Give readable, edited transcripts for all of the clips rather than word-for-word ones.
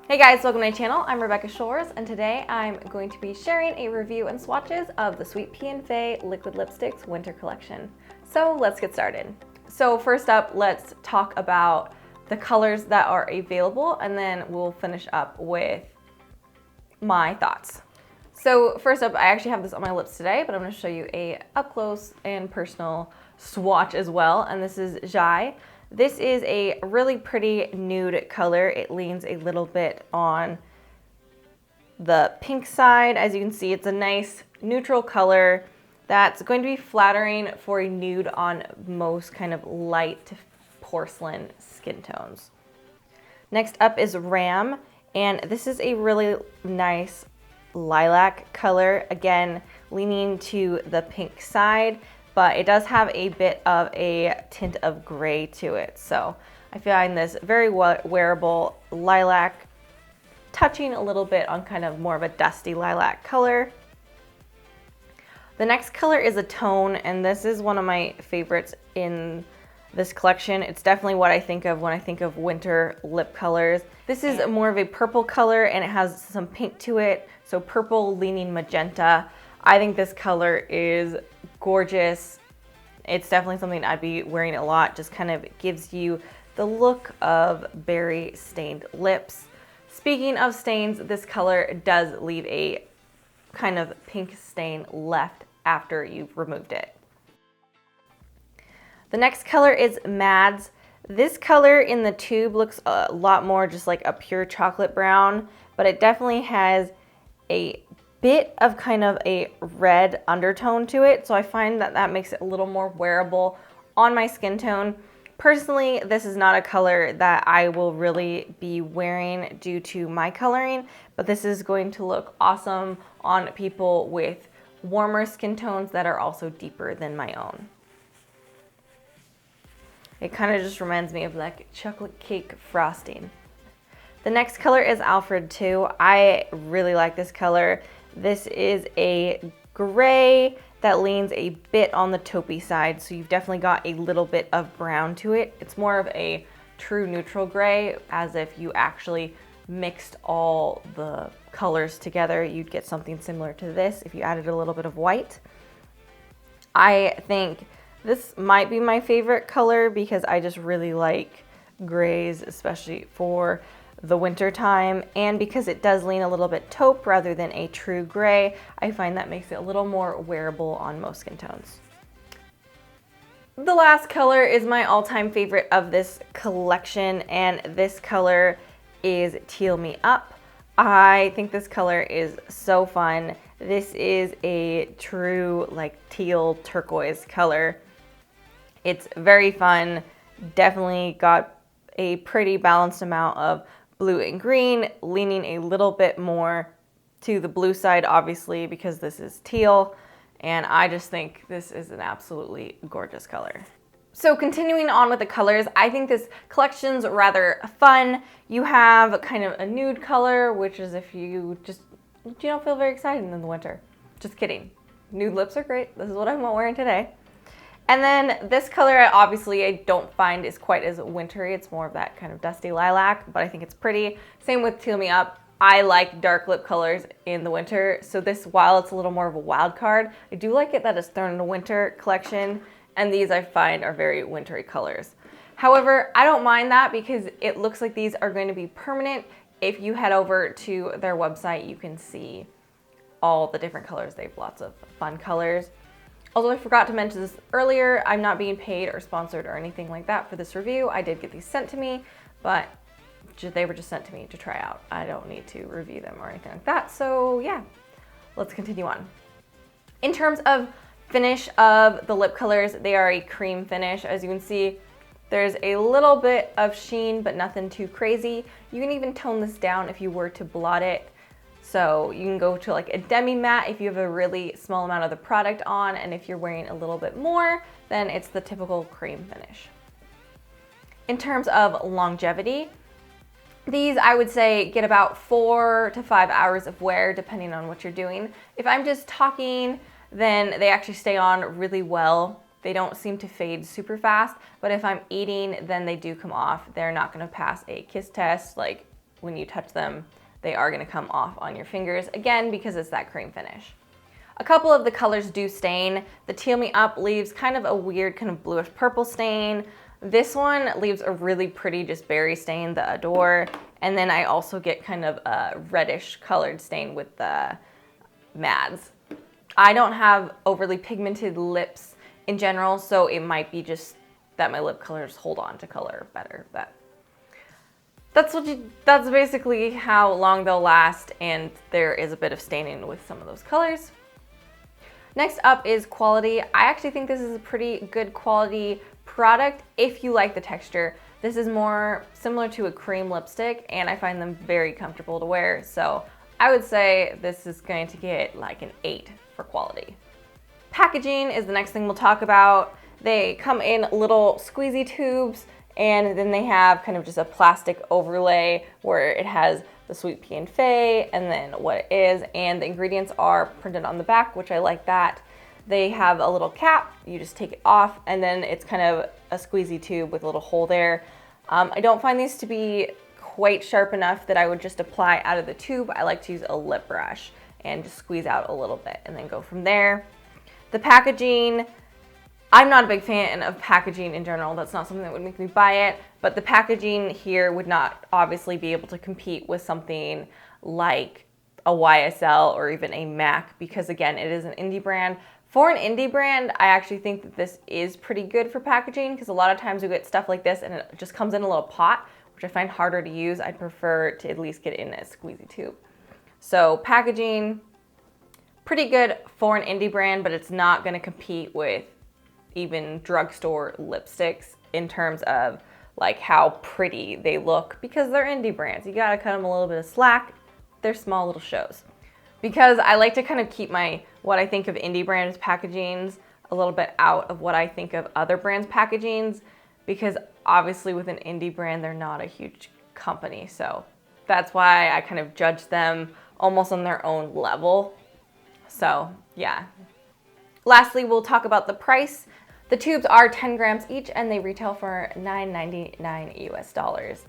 Hey guys, welcome to my channel. I'm Rebecca Shores, and today I'm going to be sharing a review and swatches of the Sweetpea and Fay Liquid Lipsticks Winter Collection. So let's get started. So first up, let's talk about the colors that are available, and then we'll finish up with my thoughts. So first up, I actually have this on my lips today, but I'm going to show you a up close and personal swatch as well, and this is Jai. This is a really pretty nude color. It leans a little bit on the pink side. As you can see, it's a nice neutral color that's going to be flattering for a nude on most kind of light porcelain skin tones. Next up is Ram, and this is a really nice lilac color, again leaning to the pink side, but it does have a bit of a tint of gray to it. So I find this very wearable lilac, touching a little bit on kind of more of a dusty lilac color. The next color is Atone, and this is one of my favorites in this collection. It's definitely what I think of when I think of winter lip colors. This is more of a purple color, and it has some pink to it, so purple leaning magenta. I think this color is gorgeous. It's definitely something I'd be wearing a lot. Just kind of gives you the look of berry stained lips. Speaking of stains, this color does leave a kind of pink stain left after you've removed it. The next color is Mads. This color in the tube looks a lot more just like a pure chocolate brown, but it definitely has a bit of kind of a red undertone to it, so I find that that makes it a little more wearable on my skin tone. Personally, this is not a color that I will really be wearing due to my coloring, but this is going to look awesome on people with warmer skin tones that are also deeper than my own. It kind of just reminds me of like chocolate cake frosting. The next color is Alfred too. I really like this color. This is a gray that leans a bit on the taupey side, so you've definitely got a little bit of brown to it. It's more of a true neutral gray, as if you actually mixed all the colors together. You'd get something similar to this if you added a little bit of white. I think this might be my favorite color because I just really like grays, especially for the winter time, and because it does lean a little bit taupe rather than a true gray, I find that makes it a little more wearable on most skin tones. The last color is my all-time favorite of this collection, and this color is Teal Me Up. I think this color is so fun. This is a true like teal turquoise color. It's very fun, definitely got a pretty balanced amount of blue and green, leaning a little bit more to the blue side, obviously, because this is teal, and I just think this is an absolutely gorgeous color. So continuing on with the colors, I think this collection's rather fun. You have kind of a nude color, which is if you just, don't feel very excited in the winter. Just kidding. Nude lips are great. This is what I'm wearing today. And then this color, obviously, I don't find is quite as wintry. It's more of that kind of dusty lilac, but I think it's pretty. Same with Teal Me Up. I like dark lip colors in the winter, so this, while it's a little more of a wild card, I do like it that it's thrown in a winter collection, and these I find are very wintry colors. However, I don't mind that because it looks like these are going to be permanent. If you head over to their website, you can see all the different colors. They have lots of fun colors. Although I forgot to mention this earlier, I'm not being paid or sponsored or anything like that for this review. I did get these sent to me, but they were just sent to me to try out. I don't need to review them or anything like that. So yeah, let's continue on. In terms of finish of the lip colors, they are a cream finish. As you can see, there's a little bit of sheen, but nothing too crazy. You can even tone this down if you were to blot it. So you can go to like a demi matte if you have a really small amount of the product on, and if you're wearing a little bit more, then it's the typical cream finish. In terms of longevity, these I would say get about 4 to 5 hours of wear depending on what you're doing. If I'm just talking, then they actually stay on really well. They don't seem to fade super fast, but if I'm eating, then they do come off. They're not gonna pass a kiss test like when you touch them, they are gonna come off on your fingers, again, because it's that cream finish. A couple of the colors do stain. The Teal Me Up leaves kind of a weird kind of bluish purple stain. This one leaves a really pretty just berry stain, the Adore. And then I also get kind of a reddish colored stain with the Mads. I don't have overly pigmented lips in general, so it might be just that my lip colors hold on to color better. That's basically how long they'll last, and there is a bit of staining with some of those colors. Next up is quality. I actually think this is a pretty good quality product if you like the texture. This is more similar to a cream lipstick, and I find them very comfortable to wear. So I would say this is going to get like an 8 for quality. Packaging is the next thing we'll talk about. They come in little squeezy tubes, and then they have kind of just a plastic overlay where it has the Sweetpea and Fay, and then what it is, and the ingredients are printed on the back, which I like that. They have a little cap, you just take it off, and then it's kind of a squeezy tube with a little hole there. I don't find these to be quite sharp enough that I would just apply out of the tube. I like to use a lip brush and just squeeze out a little bit and then go from there. The packaging, I'm not a big fan of packaging in general. That's not something that would make me buy it, but the packaging here would not obviously be able to compete with something like a YSL or even a MAC, because again, it is an indie brand. For an indie brand, I actually think that this is pretty good for packaging, because a lot of times we get stuff like this and it just comes in a little pot, which I find harder to use. I'd prefer to at least get in a squeezy tube. So packaging, pretty good for an indie brand, but it's not gonna compete with even drugstore lipsticks in terms of like how pretty they look, because they're indie brands. You gotta cut them a little bit of slack. They're small little shows. Because I like to kind of keep what I think of indie brands packagings a little bit out of what I think of other brands packagings, because obviously with an indie brand, they're not a huge company. So that's why I kind of judge them almost on their own level. So yeah. Lastly, we'll talk about the price. The tubes are 10 grams each, and they retail for $9.99 US.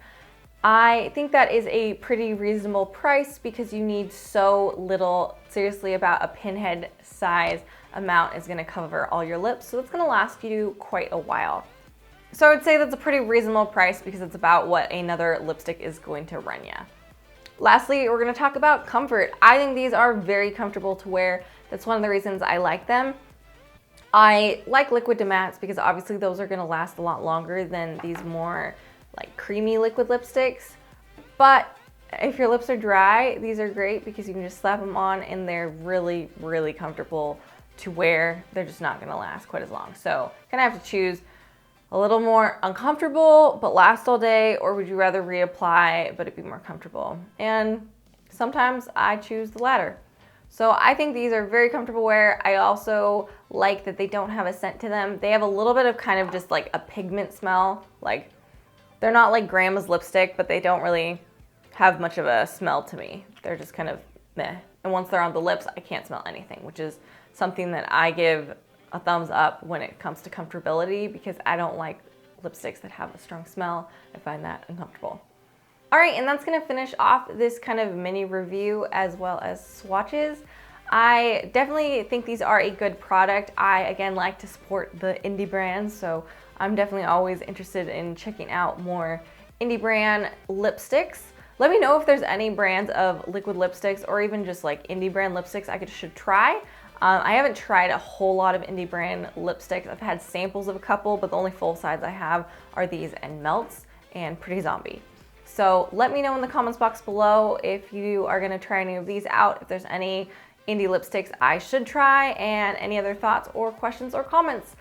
I think that is a pretty reasonable price because you need so little. Seriously, about a pinhead size amount is gonna cover all your lips, so it's gonna last you quite a while. So I would say that's a pretty reasonable price because it's about what another lipstick is going to run you. Lastly, we're gonna talk about comfort. I think these are very comfortable to wear. That's one of the reasons I like them. I like liquid to mattes because obviously those are gonna last a lot longer than these more like creamy liquid lipsticks. But if your lips are dry, these are great because you can just slap them on and they're really, really comfortable to wear. They're just not gonna last quite as long. So gonna have to choose a little more uncomfortable but last all day, or would you rather reapply but it'd be more comfortable? And sometimes I choose the latter. So I think these are very comfortable wear. I also like that they don't have a scent to them. They have a little bit of kind of just like a pigment smell. Like they're not like grandma's lipstick, but they don't really have much of a smell to me. They're just kind of meh. And once they're on the lips, I can't smell anything, which is something that I give a thumbs up when it comes to comfortability, because I don't like lipsticks that have a strong smell. I find that uncomfortable. All right, and that's gonna finish off this kind of mini review as well as swatches. I definitely think these are a good product. I, again, like to support the indie brands, so I'm definitely always interested in checking out more indie brand lipsticks. Let me know if there's any brands of liquid lipsticks or even just like indie brand lipsticks I should try. I haven't tried a whole lot of indie brand lipsticks. I've had samples of a couple, but the only full size I have are these and Melts and Pretty Zombie. So let me know in the comments box below if you are gonna try any of these out, if there's any indie lipsticks I should try, and any other thoughts or questions or comments.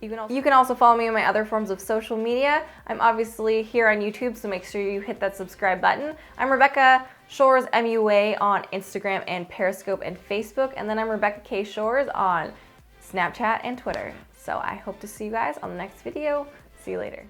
You can also follow me on my other forms of social media. I'm obviously here on YouTube, so make sure you hit that subscribe button. I'm Rebecca Shores MUA on Instagram and Periscope and Facebook, and then I'm Rebecca K. Shores on Snapchat and Twitter. So I hope to see you guys on the next video. See you later.